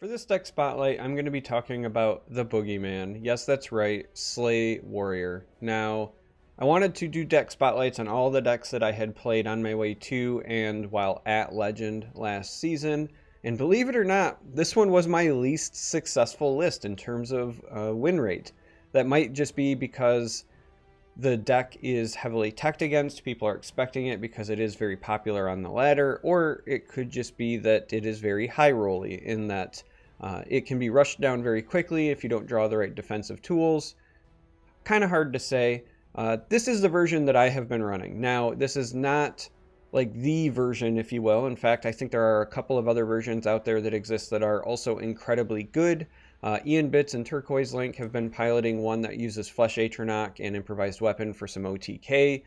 For this deck spotlight, I'm going to be talking about the Boogeyman. Yes, that's right, Slay Warrior. Now, I wanted to do deck spotlights on all the decks that I had played on my way to and while at Legend last season. And believe it or not, this one was my least successful list in terms of win rate. That might just be because the deck is heavily teched against, people are expecting it because it is very popular on the ladder, or it could just be that it is very high rolly in that it can be rushed down very quickly if you don't draw the right defensive tools. Kind of hard to say. This is the version that I have been running. Now, this is not like the version, if you will. In fact, I think there are a couple of other versions out there that exist that are also incredibly good. Ian Bits and Turquoise Link have been piloting one that uses Flesh Atronach and Improvised Weapon for some OTK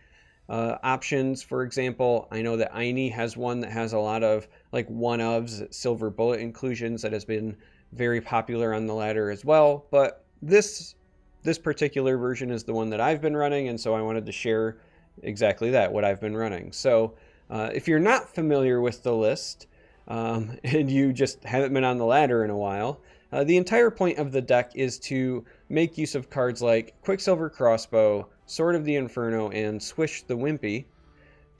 options. For example, I know that Aini has one that has a lot of like one-ofs, silver bullet inclusions that has been very popular on the ladder as well. But this particular version is the one that I've been running, and so I wanted to share exactly that, what I've been running. So if you're not familiar with the list and you just haven't been on the ladder in a while, the entire point of the deck is to make use of cards like Quicksilver Crossbow, Sword of the Inferno, and Swish the Wimpy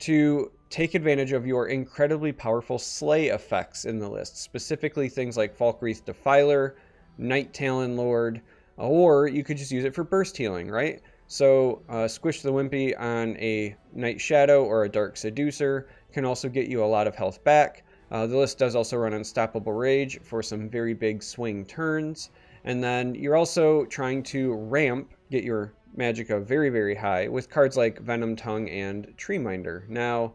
to take advantage of your incredibly powerful slay effects in the list, specifically things like Falkreath Defiler, Night Talon Lord, or you could just use it for burst healing, right? So Squish the Wimpy on a Night Shadow or a Dark Seducer can also get you a lot of health back. The list does also run Unstoppable Rage for some very big swing turns. And then you're also trying to ramp, get your Magicka very, very high with cards like Venom Tongue and Treeminder. Now,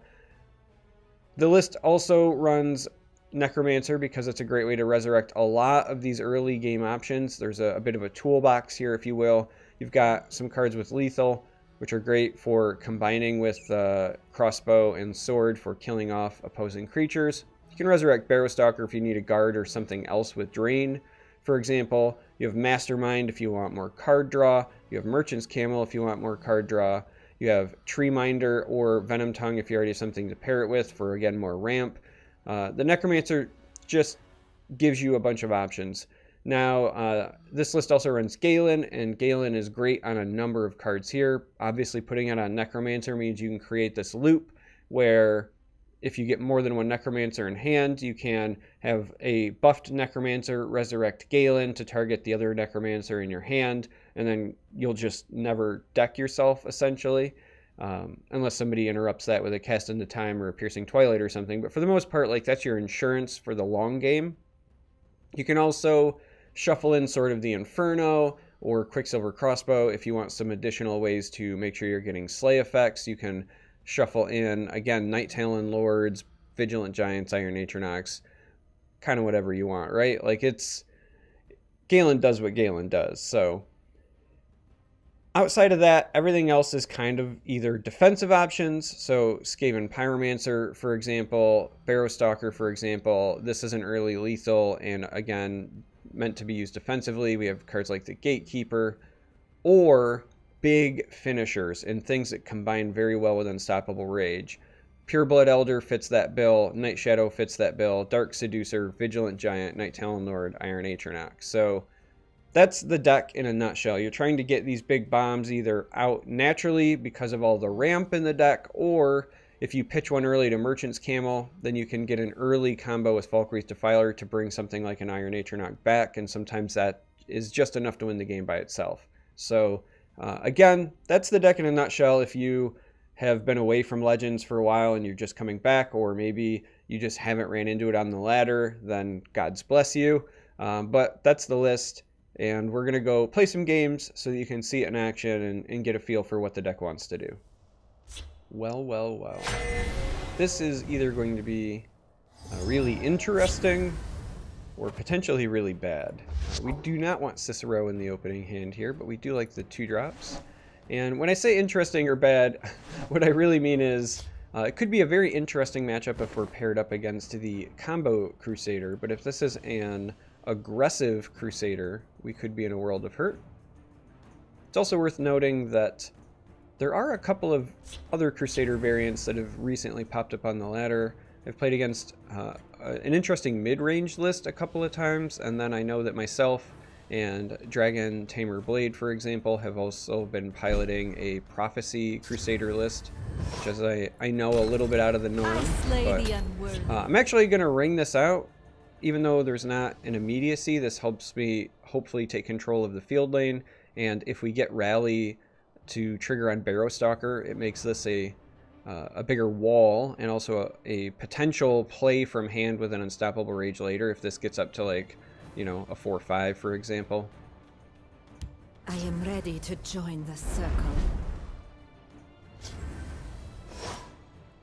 the list also runs Necromancer because it's a great way to resurrect a lot of these early game options. There's a bit of a toolbox here, if you will. You've got some cards with Lethal, which are great for combining with Crossbow and Sword for killing off opposing creatures. You can resurrect Barrowstalker if you need a guard or something else with Drain. For example, you have Mastermind if you want more card draw. You have Merchant's Camel if you want more card draw. You have Treeminder or Venom Tongue if you already have something to pair it with for, again, more ramp. The Necromancer just gives you a bunch of options. Now, this list also runs Galen, and Galen is great on a number of cards here. Obviously, putting it on Necromancer means you can create this loop where if you get more than one Necromancer in hand, you can have a buffed Necromancer resurrect Galen to target the other Necromancer in your hand, and then you'll just never deck yourself, essentially, unless somebody interrupts that with a Cast into Time or a Piercing Twilight or something. But for the most part, like, that's your insurance for the long game. You can also shuffle in Sword of the Inferno or Quicksilver Crossbow if you want some additional ways to make sure you're getting slay effects. You can shuffle in, again, Night Talon Lords, Vigilant Giants, Iron Atronachs, kind of whatever you want, right? Like, Galen does what Galen does. So outside of that, everything else is kind of either defensive options. So Skaven Pyromancer, for example, Barrowstalker, for example. This is an early lethal and, again, meant to be used defensively. We have cards like the Gatekeeper, or big finishers and things that combine very well with Unstoppable Rage. Pureblood Elder fits that bill, Night Shadow fits that bill, Dark Seducer, Vigilant Giant, Night Talon Lord, Iron Atronach. So that's the deck in a nutshell. You're trying to get these big bombs either out naturally because of all the ramp in the deck, or if you pitch one early to Merchant's Camel, then you can get an early combo with Falkreath Defiler to bring something like an Iron Atronach back, and sometimes that is just enough to win the game by itself. So again, that's the deck in a nutshell. If you have been away from Legends for a while and you're just coming back, or maybe you just haven't ran into it on the ladder, then God's bless you. But that's the list, and we're going to go play some games so that you can see it in action and get a feel for what the deck wants to do. Well, well, well. This is either going to be really interesting or potentially really bad. We do not want Cicero in the opening hand here, but we do like the 2-drops. And when I say interesting or bad, what I really mean is it could be a very interesting matchup if we're paired up against the combo Crusader, but if this is an aggressive Crusader, we could be in a world of hurt. It's also worth noting that there are a couple of other Crusader variants that have recently popped up on the ladder. I've played against an interesting mid-range list a couple of times, and then I know that myself and Dragon Tamer Blade, for example, have also been piloting a Prophecy Crusader list, which is I know a little bit out of the norm. But I'm actually going to ring this out. Even though there's not an immediacy, this helps me hopefully take control of the field lane, and if we get Rally to trigger on Barrowstalker, it makes this a bigger wall, and also a potential play from hand with an Unstoppable Rage later if this gets up to, like, you know, a 4-5, for example. I am ready to join the circle.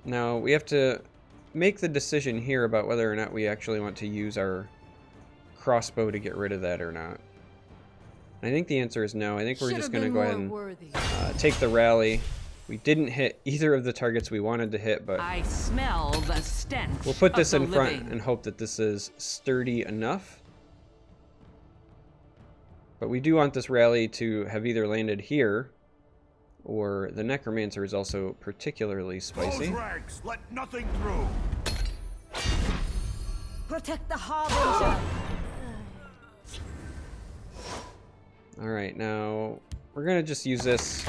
Now, we have to make the decision here about whether or not we actually want to use our crossbow to get rid of that or not. I think the answer is no. I think we're just going to go ahead and take the Rally. We didn't hit either of the targets we wanted to hit, but I smell the stench. We'll put this in front living. and hope that this is sturdy enough. But we do want this Rally to have either landed here, or the Necromancer is also particularly spicy. Ranks, let nothing through. Protect the Harbinger. Alright, now we're going to just use this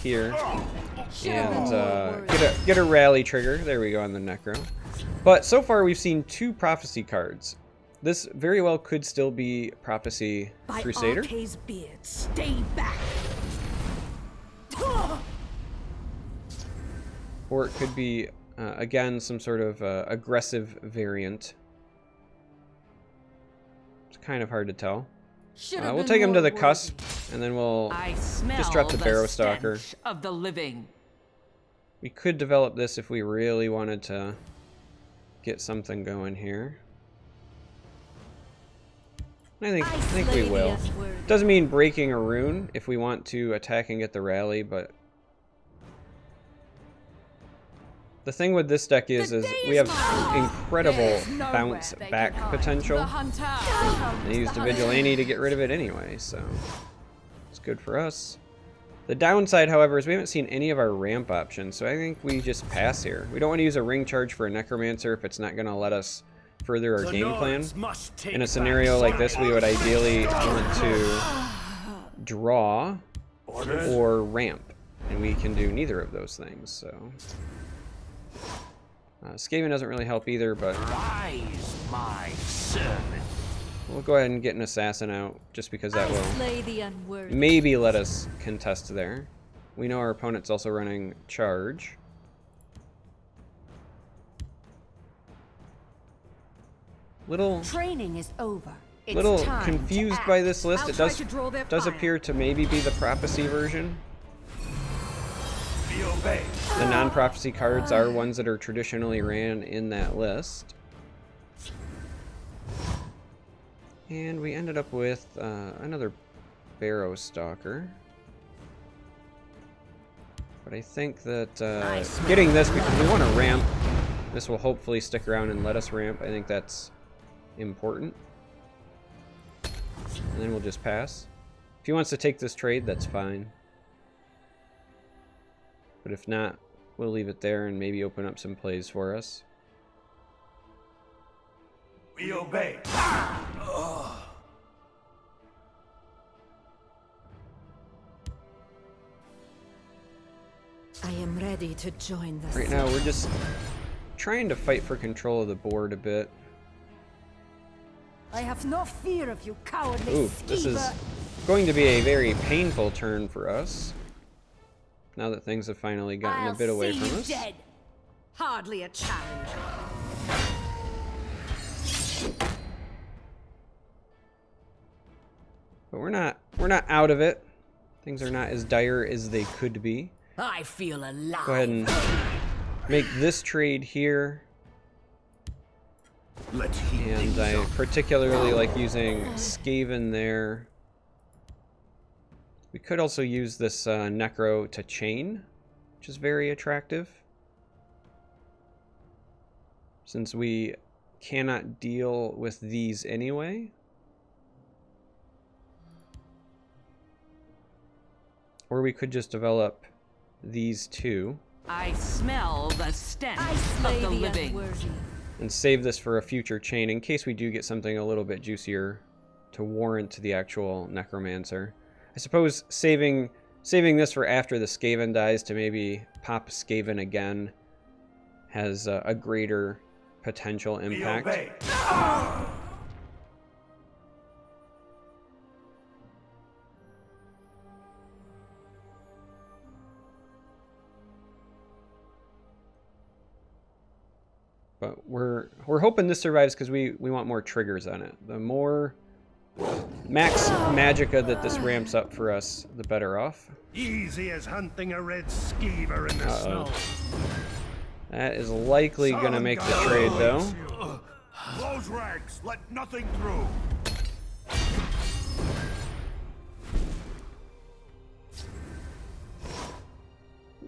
here and get a Rally trigger. There we go on the Necro. But so far we've seen 2 Prophecy cards. This very well could still be Prophecy Crusader. By Arce's beard, stay back. Or it could be, again, some sort of aggressive variant. It's kind of hard to tell. We'll take him to the cusp, and then we'll disrupt the Barrowstalker. Of the living. We could develop this if we really wanted to get something going here. I think we will. Doesn't mean breaking a rune if we want to attack and get the Rally, but the thing with this deck is we have incredible bounce back potential. They used a Vigilante to get rid of it anyway, so it's good for us. The downside, however, is we haven't seen any of our ramp options, so I think we just pass here. We don't want to use a ring charge for a Necromancer if it's not going to let us further our game plan. In a scenario like this, we would ideally want to draw or ramp, and we can do neither of those things, so... Skaven doesn't really help either, but My servant. we'll go ahead and get an Assassin out, just because that will maybe let us contest there. We know our opponent's also running Charge. Training is over. It's Little time confused to by act. this list. I'll It try to draw their does fire. appear to maybe be the Prophecy version. We obey. The non-Prophecy cards are ones that are traditionally ran in that list. And we ended up with another Barrowstalker. But I think that getting this, because we want to ramp, this will hopefully stick around and let us ramp. I think that's important. And then we'll just pass. If he wants to take this trade, that's fine. But if not, we'll leave it there and maybe open up some plays for us. We obey. I am ready to join the Right now, we're just trying to fight for control of the board a bit. I have no fear of you, cowardly Ooh, this is going to be a very painful turn for us. Now that things have finally gotten a bit away from us. Dead. Hardly a challenge. But we're not out of it. Things are not as dire as they could be. I feel alive. Go ahead and make this trade here. Let's heat And things I up. particularly like using Skaven there. We could also use this Necro to chain, which is very attractive. Since we cannot deal with these anyway. Or we could just develop these two. I smell the stench I of slay the the living. unworthy. And save this for a future chain in case we do get something a little bit juicier to warrant the actual Necromancer. I suppose saving this for after the Skaven dies to maybe pop Skaven again has a greater potential We impact. obey. But we're hoping this survives because we want more triggers on it. The more max magicka that this ramps up for us, the better off. Easy as hunting a red skeever in the snow. That is likely gonna make the trade though. Close ranks. Let nothing through.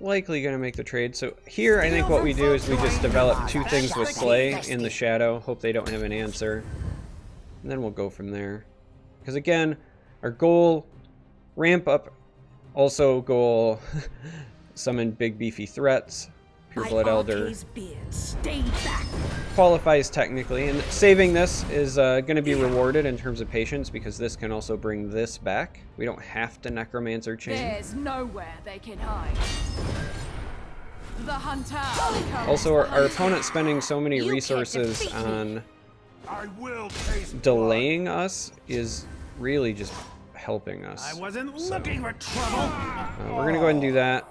Likely gonna make the trade. So here I think what we do is we just develop two things with Slay in the shadow, hope they don't have an answer, and then we'll go from there. Because again, our goal, ramp up, also goal, summon big beefy threats, Pureblood Elder Stay back. qualifies technically, and saving this is going to be rewarded in terms of patience because this can also bring this back. We don't have to Necromancer chain. There's nowhere they can hide. The hunter becomes Also, the our hunted. opponent's spending so many You can't resources defeat me. on I will taste delaying us is really just helping us. I wasn't looking for trouble. We're going to go ahead and do that.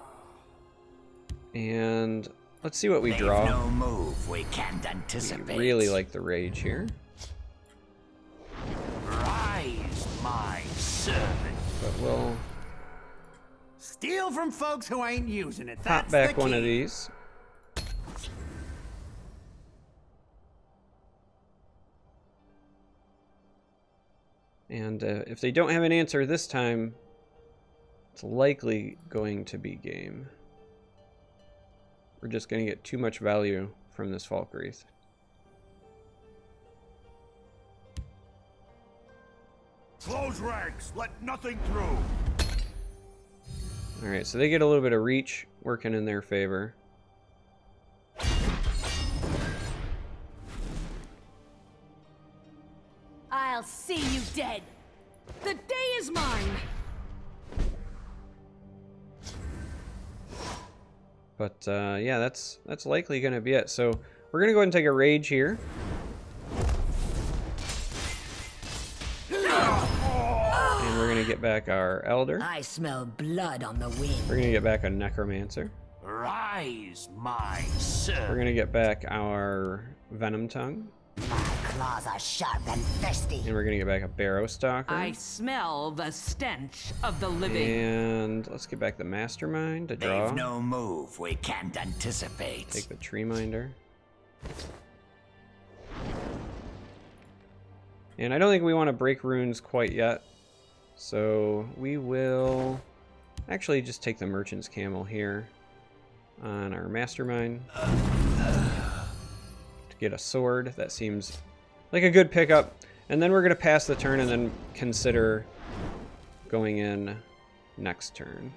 And let's see what we draw. No move we can't anticipate. Really like the Rage here. Rise, my servant. But we'll Steal from folks who ain't using it. pop That's back the one key. of these. And if they don't have an answer this time, it's likely going to be game. We're just going to get too much value from this Falkreath. Close ranks. Let nothing through. Alright, so they get a little bit of reach working in their favor. I'll see you dead. The day is mine. But yeah, that's likely going to be it. So we're going to go ahead and take a Rage here. And we're going to get back our Elder. I smell blood on the wind. We're going to get back a Necromancer. Rise, my We're servant. going to get back our Venom Tongue. Claws are sharp and thirsty. And we're going to get back a Barrow Stalker. I smell the stench of the living. And let's get back the Mastermind to draw. They've no move we can't anticipate. Take the Tree Minder. And I don't think we want to break runes quite yet. So we will actually just take the Merchant's Camel here on our Mastermind. To get a sword, that seems like a good pickup. And then we're going to pass the turn and then consider going in next turn.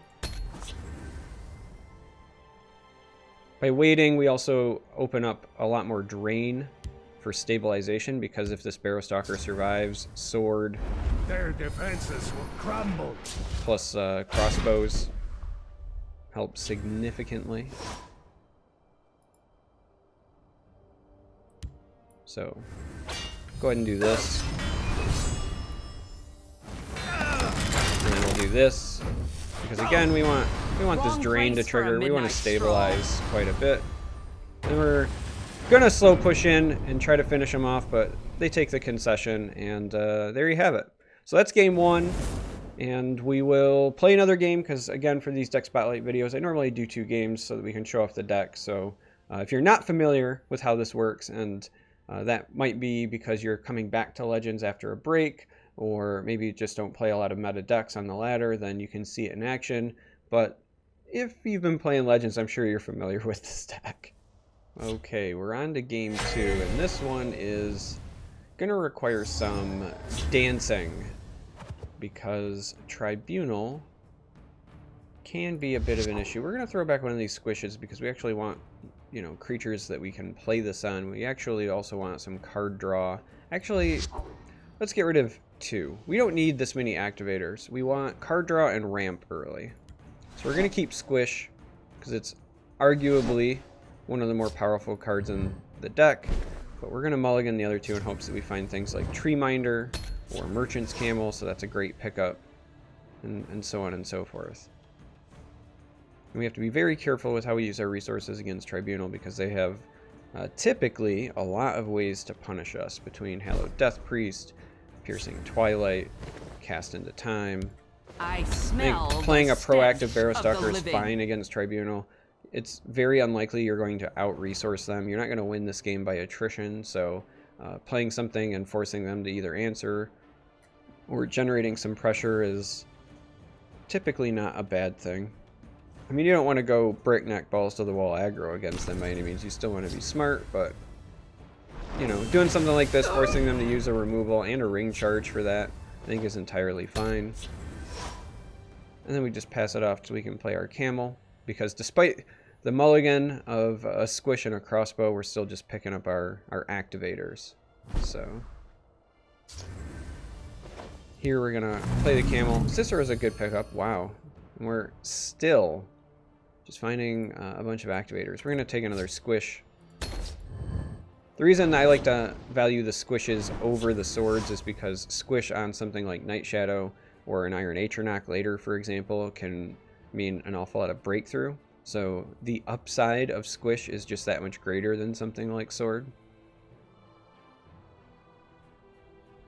By waiting, we also open up a lot more drain for stabilization, because if this Barrow Stalker survives, sword Their defenses will crumble. plus crossbows help significantly. So go ahead and do this. And then we'll do this. Because again, we want this Wrong drain to place for a trigger. We want midnight to stabilize quite a bit. And we're gonna slow push in and try to finish them off, but they take the concession, and there you have it. So that's game one, and we will play another game, because again, for these deck spotlight videos, I normally do 2 games so that we can show off the deck. So if you're not familiar with how this works, and that might be because you're coming back to Legends after a break, or maybe you just don't play a lot of meta decks on the ladder, then you can see it in action. But if you've been playing Legends, I'm sure you're familiar with this deck. Okay, we're on to game 2, and this one is going to require some dancing, because Tribunal can be a bit of an issue. We're going to throw back one of these squishes because we actually want, you know, creatures that we can play this on. We actually also want some card draw. Actually, let's get rid of 2. We don't need this many activators. We want card draw and ramp early. So we're going to keep Squish because it's arguably one of the more powerful cards in the deck. But we're going to mulligan the other 2 in hopes that we find things like Tree Minder or Merchant's Camel, so that's a great pickup, and so on and so forth. And we have to be very careful with how we use our resources against Tribunal because they have typically a lot of ways to punish us between Hallowed Death Priest, Piercing Twilight, Cast into Time. I I smell think playing a the proactive stench of the Barrowstalker is living. fine against Tribunal. It's very unlikely you're going to out-resource them. You're not going to win this game by attrition, so playing something and forcing them to either answer or generating some pressure is typically not a bad thing. I mean, you don't want to go breakneck balls to the wall aggro against them by any means. You still want to be smart, but, you know, doing something like this, forcing them to use a removal and a ring charge for that, I think is entirely fine. And then we just pass it off so we can play our camel, because despite the mulligan of a squish and a crossbow, we're still just picking up our activators. So here we're gonna play the camel. Cicero's a good pickup. Wow. And we're still just finding a bunch of activators. We're gonna take another squish. The reason I like to value the squishes over the swords is because squish on something like Night Shadow or an Iron Atronach later, for example, can mean an awful lot of breakthrough. So the upside of squish is just that much greater than something like sword.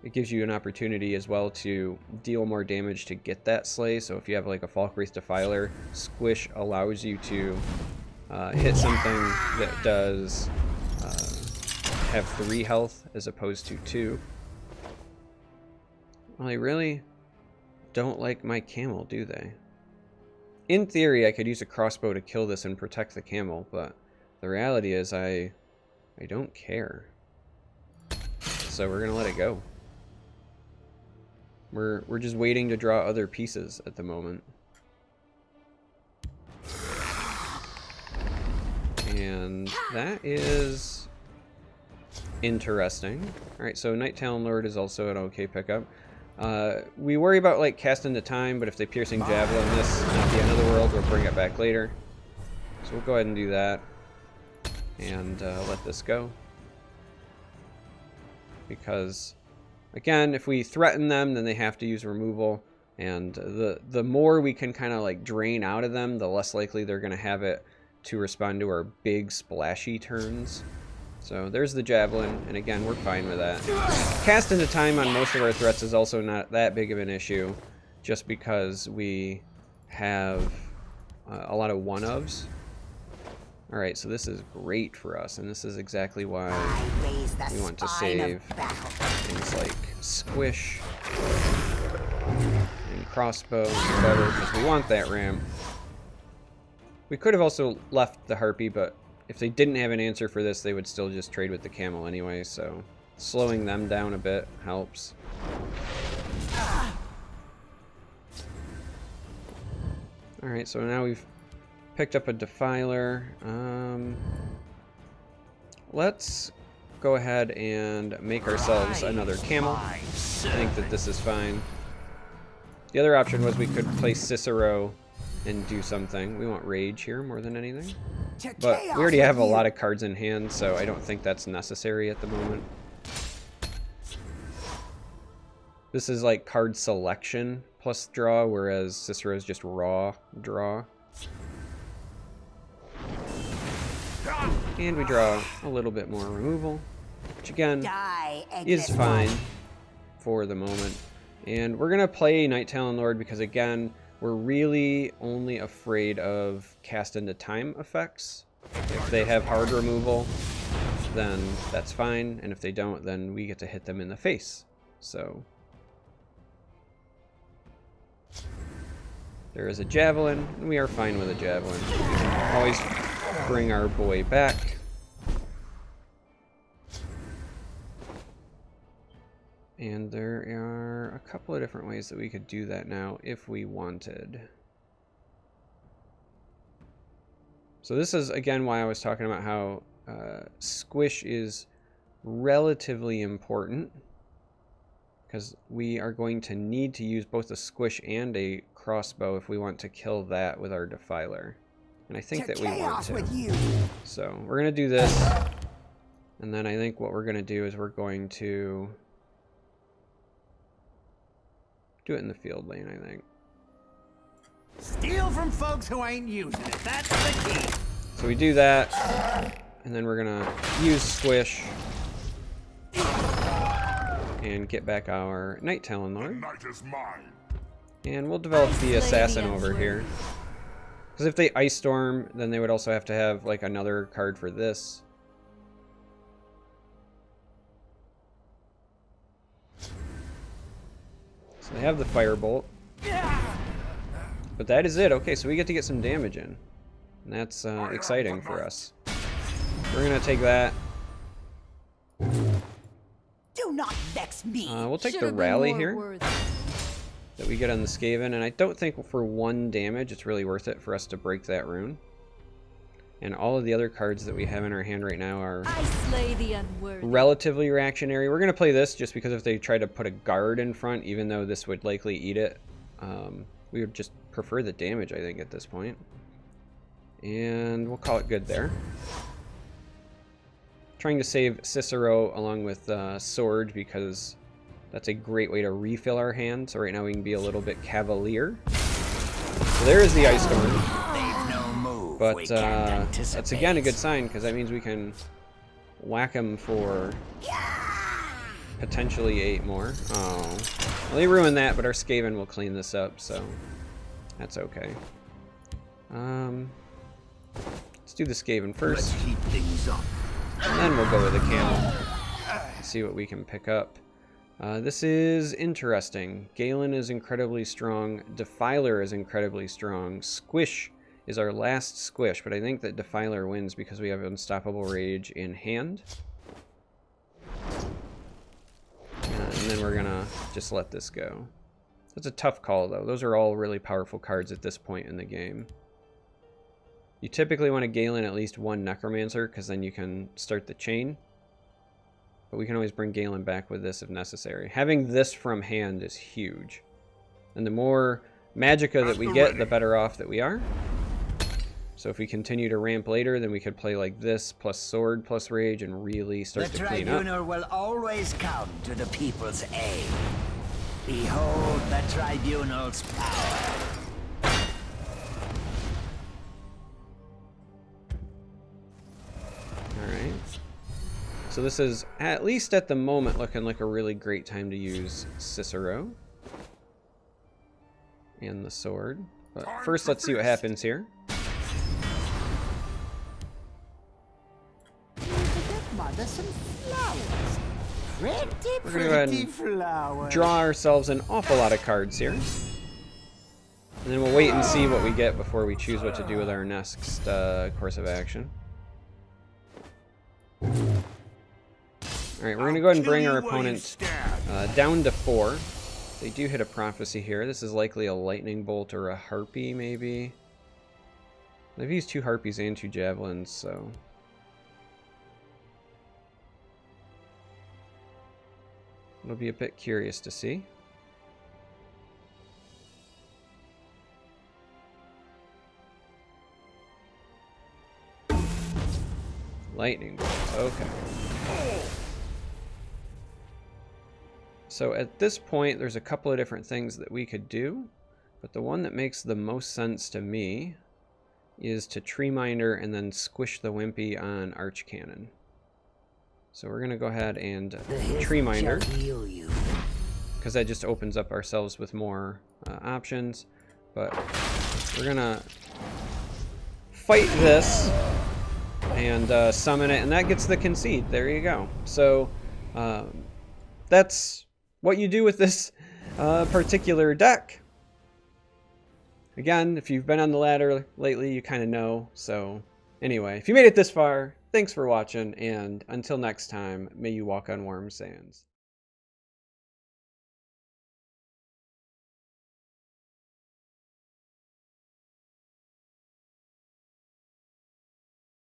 It gives you an opportunity as well to deal more damage to get that slay. So if you have like a Falkreath Defiler, squish allows you to hit something that does have 3 health as opposed to 2. Well, they really don't like my camel, do they? In theory, I could use a crossbow to kill this and protect the camel, but the reality is I don't care. So we're gonna let it go. We're just waiting to draw other pieces at the moment. And that is interesting. Alright, so Night Talon Lord is also an okay pickup. We worry about like Cast into Time, but if they Piercing Javelin this, not the end of the world, we'll bring it back later. So we'll go ahead and do that. And let this go. Because, again, if we threaten them, then they have to use removal. And the more we can kind of like drain out of them, the less likely they're going to have it to respond to our big splashy turns. So there's the Javelin, and again, we're fine with that. Cast into Time on most of our threats is also not that big of an issue, just because we have a lot of one-ofs. Alright, so this is great for us, and this is exactly why we want to save things like Squish and Crossbow and whatever, because we want that ram. We could have also left the Harpy, but if they didn't have an answer for this, they would still just trade with the camel anyway, so slowing them down a bit helps. Alright, so now we've picked up a Defiler. Let's go ahead and make ourselves another camel. I think that this is fine. The other option was we could play Cicero and do something. We want Rage here more than anything. But we already have a lot of cards in hand, so I don't think that's necessary at the moment. This is like card selection plus draw, whereas Cicero is just raw draw. And we draw a little bit more removal, which again is fine for the moment. And we're going to play Night Talon Lord because, again, we're really only afraid of Cast into Time effects. If they have hard removal, then that's fine. And if they don't, then we get to hit them in the face. So there is a Javelin, and we are fine with a Javelin. We can always bring our boy back. And there are a couple of different ways that we could do that now if we wanted. So this is, again, why I was talking about how squish is relatively important, because we are going to need to use both a squish and a crossbow if we want to kill that with our defiler. And I think that we want to. So we're going to do this. And then I think what we're going to do is we're going to do it in the field lane, I think. Steal from folks who ain't using it. That's the key. So we do that. And then we're going to use squish. And get back our Night Talon Lord. Night is mine. And we'll develop the assassin over here. Because if they Ice Storm, then they would also have to have like another card for this. So they have the Firebolt. But that is it. Okay, so we get to get some damage in. And that's exciting for us. We're going to take that. Do not vex me. We'll take the Should've been rally more here worthy. that we get on the Skaven, and I don't think for 1 damage it's really worth it for us to break that rune. And all of the other cards that we have in our hand right now are I slay the unworthy. relatively reactionary. We're going to play this just because if they try to put a guard in front, even though this would likely eat it, we would just prefer the damage, I think, at this point. And we'll call it good there. Trying to save Cicero along with Sword because that's a great way to refill our hand. So right now we can be a little bit cavalier. So there is the Ice Storm. But that's again a good sign because that means we can whack him for potentially 8 more. Oh, well, they ruined that, but our Skaven will clean this up, so that's okay. Let's do the Skaven first. Let's heat things up. And then we'll go with the camel. See what we can pick up. This is interesting. Galen is incredibly strong. Defiler is incredibly strong. Squish is our last squish, but I think that Defiler wins because we have Unstoppable Rage in hand. And then we're gonna just let this go. That's a tough call, though. Those are all really powerful cards at this point in the game. You typically want to Galen at least 1 Necromancer, because then you can start the chain. But we can always bring Galen back with this if necessary. Having this from hand is huge. And the more Magicka that we get, the better off that we are. So if we continue to ramp later, then we could play like this, plus Sword, plus Rage, and really start to clean up. The Tribunal will always come to the people's aid. Behold the Tribunal's power. Alright. So this is, at least at the moment, looking like a really great time to use Cicero. And the Sword. But first, let's see what happens here. Mother, some flowers. Pretty, We're gonna go ahead and flowers. draw ourselves an awful lot of cards here. And then we'll wait and see what we get before we choose what to do with our next course of action. Alright, we're going to go ahead and bring our opponent down to 4. They do hit a Prophecy here. This is likely a Lightning Bolt or a Harpy, maybe. They've used 2 Harpies and 2 Javelins, so... it'll be a bit curious to see. Lightning Bolt, okay. So at this point, there's a couple of different things that we could do, but the one that makes the most sense to me is to Tree Minder and then squish the Wimpy on Arch Cannon. So we're going to go ahead and Tree Minder, because that just opens up ourselves with more options, but we're going to fight this and summon it, and that gets the concede. There you go. So that's what you do with this particular deck. Again, if you've been on the ladder lately, you kind of know. So anyway, if you made it this far, thanks for watching, and until next time, may you walk on warm sands.